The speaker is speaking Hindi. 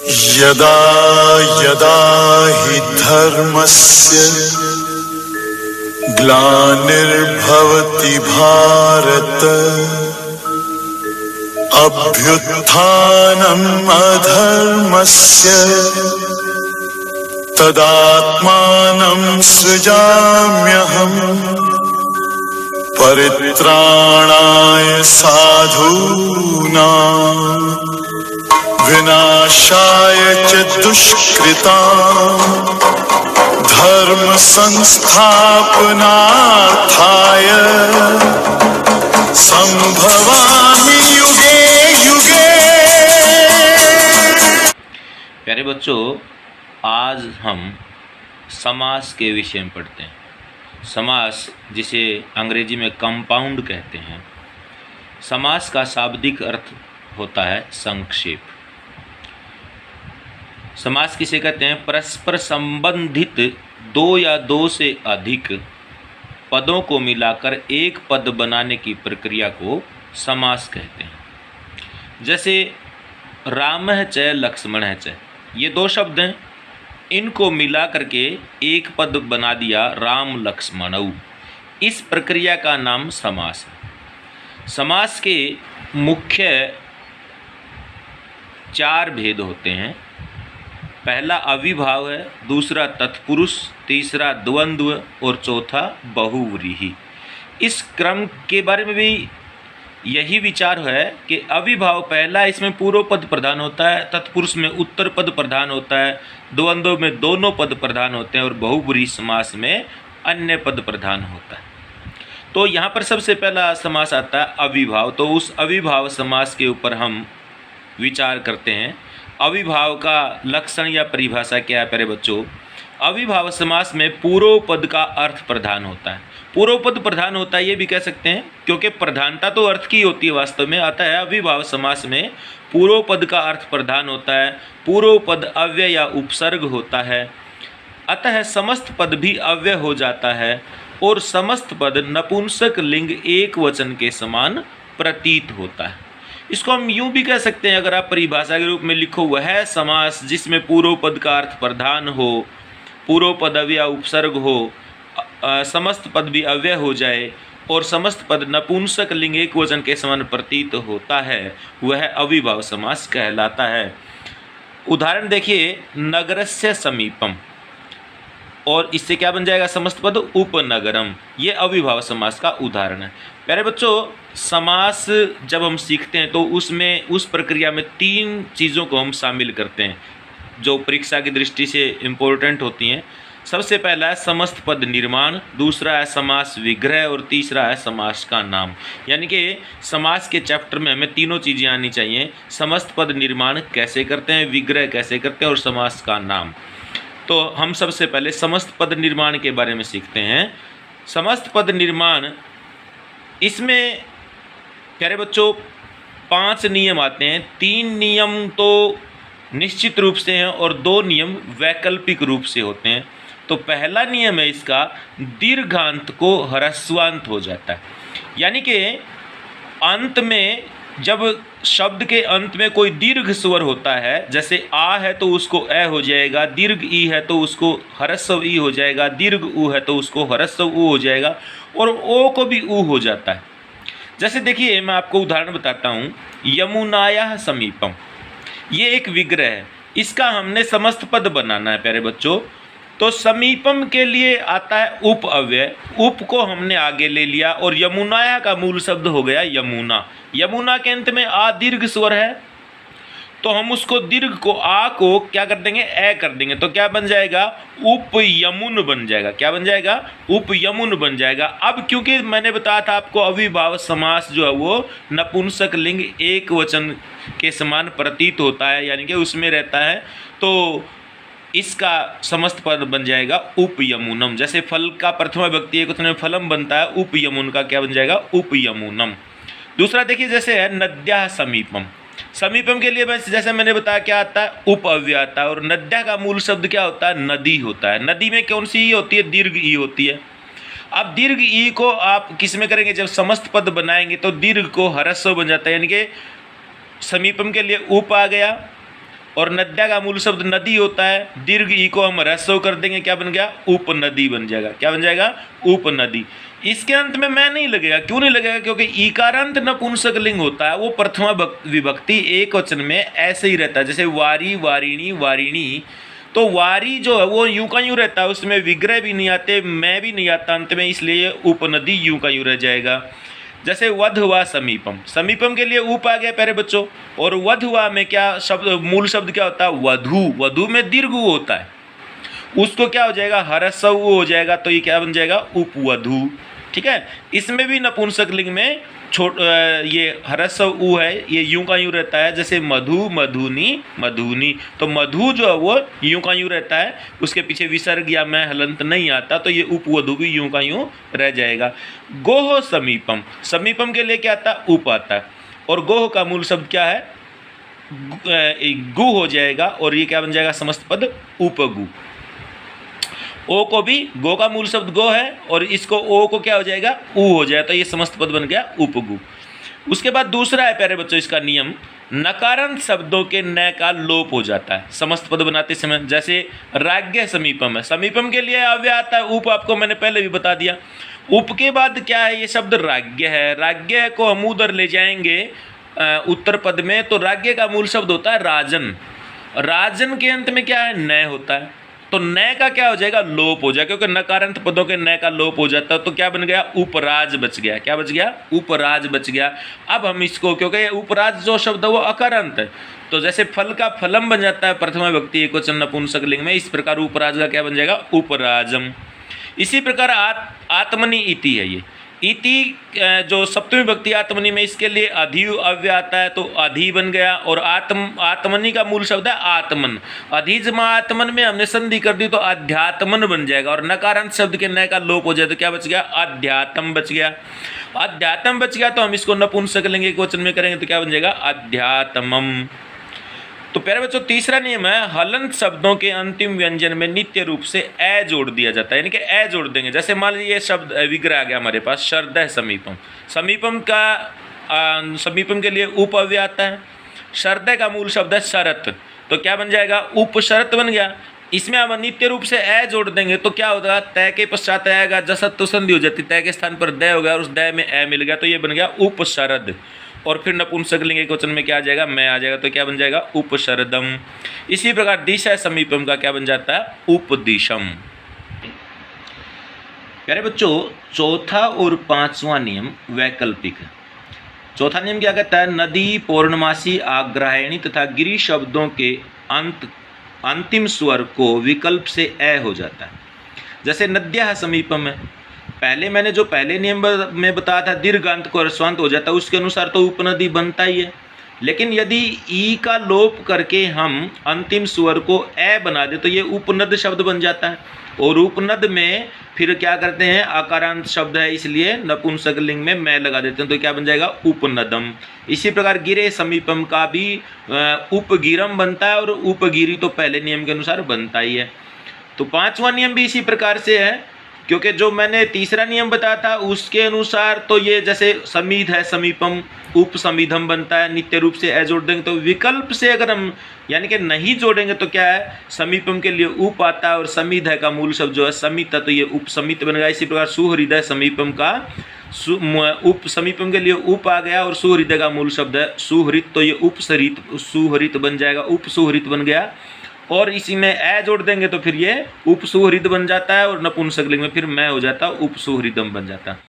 यदा यदा हि धर्मस्य ग्लानिर्भवति भारत अभ्युत्थानम् अधर्मस्य तदात्मानं सृजाम्यहम् परित्राणाय साधूनां विनाशाय च दुष्कृतां धर्म संस्थापनार्थाय संभवामि युगे युगे। प्यारे बच्चों, आज हम समास के विषय में पढ़ते हैं। समास, जिसे अंग्रेजी में कंपाउंड कहते हैं। समास का शाब्दिक अर्थ होता है संक्षेप। समास किसे कहते हैं? परस्पर संबंधित दो या दो से अधिक पदों को मिलाकर एक पद बनाने की प्रक्रिया को समास कहते हैं। जैसे रामः च लक्ष्मणः च, ये दो शब्द हैं, इनको मिला करके एक पद बना दिया राम लक्ष्मणौ। इस प्रक्रिया का नाम समास है। समास के मुख्य 4 भेद होते हैं। पहला अविभाव है, दूसरा तत्पुरुष, तीसरा द्वंद्व और चौथा बहुव्रीहि। इस क्रम के बारे में भी यही विचार है कि अविभाव पहला, इसमें पूर्व पद प्रधान होता है, तत्पुरुष में उत्तर पद प्रधान होता है, द्वंद्व में दोनों पद प्रधान होते हैं और बहुव्रीहि समास में अन्य पद प्रधान होता है। तो यहाँ पर सबसे पहला समास आता है अविभाव। तो उस अविभाव समास के ऊपर हम विचार करते हैं। अविभाव का लक्षण या परिभाषा क्या है प्यारे बच्चों? अविभाव समास में पूर्व पद का अर्थ प्रधान होता है। पूर्व पद प्रधान होता है ये भी कह सकते हैं, क्योंकि प्रधानता तो अर्थ की होती है वास्तव में। अतः है अविभाव समास में पूर्व पद का अर्थ प्रधान होता है, पूर्व पद अव्यय या उपसर्ग होता है, अतः समस्त पद भी अव्यय हो जाता है और समस्त पद नपुंसक लिंग एक वचन के समान प्रतीत होता है। इसको हम यूं भी कह सकते हैं, अगर आप परिभाषा के रूप में लिखो, वह समास जिसमें पूर्व पद का अर्थ प्रधान हो, पूर्व पद अव्यय या उपसर्ग हो, समस्त पद भी अव्यय हो जाए और समस्त पद नपुंसक लिंग एक वचन के समान प्रतीत होता है, वह अविभाव समास कहलाता है। उदाहरण देखिए, नगरस्य समीपम, और इससे क्या बन जाएगा? समस्त पद उपनगरम। ये अविभाव समास का उदाहरण है। प्यारे बच्चों, समास जब हम सीखते हैं तो उसमें उस प्रक्रिया में 3 चीज़ों को हम शामिल करते हैं जो परीक्षा की दृष्टि से इम्पोर्टेंट होती हैं। सबसे पहला है समस्त पद निर्माण, दूसरा है समास विग्रह और तीसरा है समास का नाम। यानी कि समास के चैप्टर में हमें तीनों चीज़ें आनी चाहिए। समस्त पद निर्माण कैसे करते हैं, विग्रह कैसे करते हैं और समास का नाम। तो हम सबसे पहले समस्त पद निर्माण के बारे में सीखते हैं। समस्त पद निर्माण, इसमें प्यारे बच्चों 5 नियम आते हैं। 3 नियम तो निश्चित रूप से हैं और 2 नियम वैकल्पिक रूप से होते हैं। तो पहला नियम है इसका, दीर्घांत को ह्रस्वांत हो जाता है। यानी कि अंत में जब शब्द के अंत में कोई दीर्घ स्वर होता है, जैसे आ है तो उसको ए हो जाएगा, दीर्घ ई है तो उसको ह्रस्व ई हो जाएगा, दीर्घ उ है तो उसको ह्रस्व उ हो जाएगा और ओ को भी उ हो जाता है। जैसे देखिए, मैं आपको उदाहरण बताता हूँ। यमुनाया समीपम, ये एक विग्रह है, इसका हमने समस्त पद बनाना है प्यारे बच्चों। तो समीपम के लिए आता है उप अव्यय, उप को हमने आगे ले लिया और यमुनाया का मूल शब्द हो गया यमुना। यमुना के अंत में आ दीर्घ स्वर है, तो हम उसको दीर्घ को आ को क्या कर देंगे? ए कर देंगे। तो क्या बन जाएगा? उप यमुन बन जाएगा। क्या बन जाएगा? उप यमुन बन जाएगा। अब क्योंकि मैंने बताया था आपको अविभाव समास जो है वो नपुंसक लिंग एक वचन के समान प्रतीत होता है, यानी कि उसमें रहता है, तो इसका समस्त पद बन जाएगा उप यमुनम। जैसे फल का प्रथमा विभक्ति एक वचन में फलम बनता है, उप यमुन का क्या बन जाएगा? उप यमुनम। दूसरा देखिए, जैसे है नद्या समीपम। समीपम के लिए जैसे मैंने बताया क्या आता है? उप अव्यय आता है। और नद्या का मूल शब्द क्या होता है? नदी होता है। नदी में कौन सी ई होती है? दीर्घ ई होती है। अब दीर्घ ई को आप किस में करेंगे? जब समस्त पद बनाएंगे तो दीर्घ को ह्रस्व बन जाता है, यानी कि समीपम के लिए उप आ गया, और नद्या का मूल शब्द नदी होता है, दीर्घ ई को हम ह्रस्व कर देंगे, क्या बन गया, उपनदी बन जाएगा। क्या बन जाएगा, उपनदी। इसके अंत में मैं नहीं लगेगा, क्यों नहीं लगेगा, क्योंकि ईकारांत नपुंसक लिंग होता है, वो प्रथमा विभक्ति एक वचन में ऐसे ही रहता है, जैसे वारी, वारिणी, वारिणी। तो वारी जो है वो यूं का यूं रहता है, उसमें विग्रह भी नहीं आते, मैं भी नहीं आता अंत में, इसलिए उपनदी यूं का यूं रह जाएगा। जैसे वध हुआ समीपम, समीपम के लिए उप आ गया प्यारे बच्चों, और वध हुआ में क्या शब्द, मूल शब्द क्या होता है, वधु। वधु में दीर्घ उ होता है, उसको क्या हो जाएगा, ह्रस्व उ हो जाएगा, तो ये क्या बन जाएगा, उपवधु। ठीक है, इसमें भी नपुंसक लिंग में ये ह्रस्व उ है, ये यूं का यूं रहता है, जैसे मधु, मधुनी, मधुनी। तो मधु जो है वो यूं का यूं रहता है, उसके पीछे विसर्ग या मैं हलंत नहीं आता, तो ये उपवधु भी यूं का यूं रह जाएगा। गोह समीपम, समीपम के लिए क्या आता है, उप आता है, और गोह का मूल शब्द क्या है, गु हो जाएगा, और ये क्या बन जाएगा, समस्त पद उपगु। ओ को भी, गो का मूल शब्द गो है, और इसको ओ को क्या हो जाएगा, ऊ हो जाएगा, तो ये समस्त पद बन गया उपगु। उसके बाद दूसरा है प्यारे बच्चों इसका नियम, नकारांत शब्दों के न का लोप हो जाता है समस्त पद बनाते समय। जैसे राज्ञ समीपम है, समीपम के लिए अव्यय आता है उप, आपको मैंने पहले भी बता दिया। उप के बाद क्या है, ये शब्द राज्ञ है, राज्ञ को हम उधर ले जाएंगे उत्तर पद में, तो राज्ञ का मूल शब्द होता है राजन। राजन के अंत में क्या है, न होता है, तो न का क्या हो जाएगा, लोप हो जाएगा, क्योंकि नकारांत पदों के न का लोप हो जाता है, तो क्या बन गया, उपराज बच गया। क्या बच गया, उपराज बच गया। अब हम इसको, क्योंकि उपराज जो शब्द है वो अकारांत है, तो जैसे फल का फलम बन जाता है प्रथमा विभक्ति एकवचन नपुंसक लिंग में, इस प्रकार उपराज का क्या बन जाएगा, उपराजम। इसी प्रकार आत्मनि इति है, ये इति जो सप्तमी विभक्ति आत्मनि में, इसके लिए अधि अव्यय आता है, तो अधि बन गया, और आत्मनि का मूल शब्द है आत्मन। अधिजमा आत्मन में हमने संधि कर दी, तो अध्यात्मन बन जाएगा, और नकारांत शब्द के न का लोप हो जाए, तो क्या बच गया, अध्यात्म बच गया। अध्यात्म बच गया, तो हम इसको नपुंसक लिंग एकवचन में करेंगे, तो क्या बन जाएगा, अध्यात्मम। तो प्यारे बच्चों तीसरा नियम है, हलंत शब्दों के अंतिम व्यंजन में नित्य रूप से ए जोड़ दिया जाता है, यानी कि ए जोड़ देंगे। जैसे मान लीजिए शब्द विग्रह आ गया हमारे पास, शरद समीपम, समीपम का समीपम के लिए उप अव्यय आता है, शरद का मूल शब्द है शरत, तो क्या बन जाएगा, उपशरत बन गया। इसमें हम नित्य रूप से ए जोड़ देंगे, तो क्या होगा, तय के पश्चात आएगा, जसत तो संधि हो जाती, तय के स्थान पर दय हो गया, और उस दय में ए मिल गया, तो ये बन गया उपशरद। और फिर नपुंसक लिंग एकवचन में क्या आ जाएगा, मैं आ जाएगा, तो क्या बन जाएगा, उपशरदम। इसी प्रकार दिशा समीपम का क्या बन जाता है, उपदिशम। प्यारे बच्चों चौथा और पांचवा नियम वैकल्पिक है। चौथा नियम क्या कहता है, नदी, पौर्णमासी, आग्रायणी तथा गिरी शब्दों के अंतिम स्वर को विकल्प से ए हो जाता है। जैसे नद्या समीपम है, पहले मैंने जो पहले नियम में बताया था दीर्घांत को ह्रस्वांत हो जाता है, उसके अनुसार तो उपनदी बनता ही है, लेकिन यदि ई का लोप करके हम अंतिम स्वर को ए बना दे, तो ये उपनद शब्द बन जाता है, और उपनद में फिर क्या करते हैं, आकारांत शब्द है, इसलिए नपुंसक लिंग में मैं लगा देते हैं, तो क्या बन जाएगा, उपनदम। इसी प्रकार गिरे समीपम का भी उपगिरम बनता है, और उपगिरी तो पहले नियम के अनुसार बनता ही है। तो पांचवा नियम भी इसी प्रकार से है, क्योंकि जो मैंने तीसरा नियम बताया था उसके अनुसार तो ये जैसे समीध है समीपम, उप समीधम बनता है, नित्य रूप से ए जोड़ देंगे, तो विकल्प से अगर हम यानी कि नहीं जोड़ेंगे तो क्या है, समीपम के लिए उप आता है, और समीध है का मूल शब्द जो है समित, तो ये उप समित बन गया। इसी प्रकार सुहृदय समीपम का उप समीपम के लिए उप आ गया, और सुहृदय का मूल शब्द है सुहृत, तो ये उपसरित सुहृत बन जाएगा, उप सुहृत बन गया। और इसी में ए जोड़ देंगे तो फिर ये उपसुहृद बन जाता है, और नपुंसक लिंग में फिर मैं हो जाता है, उपसुहृदम बन जाता है।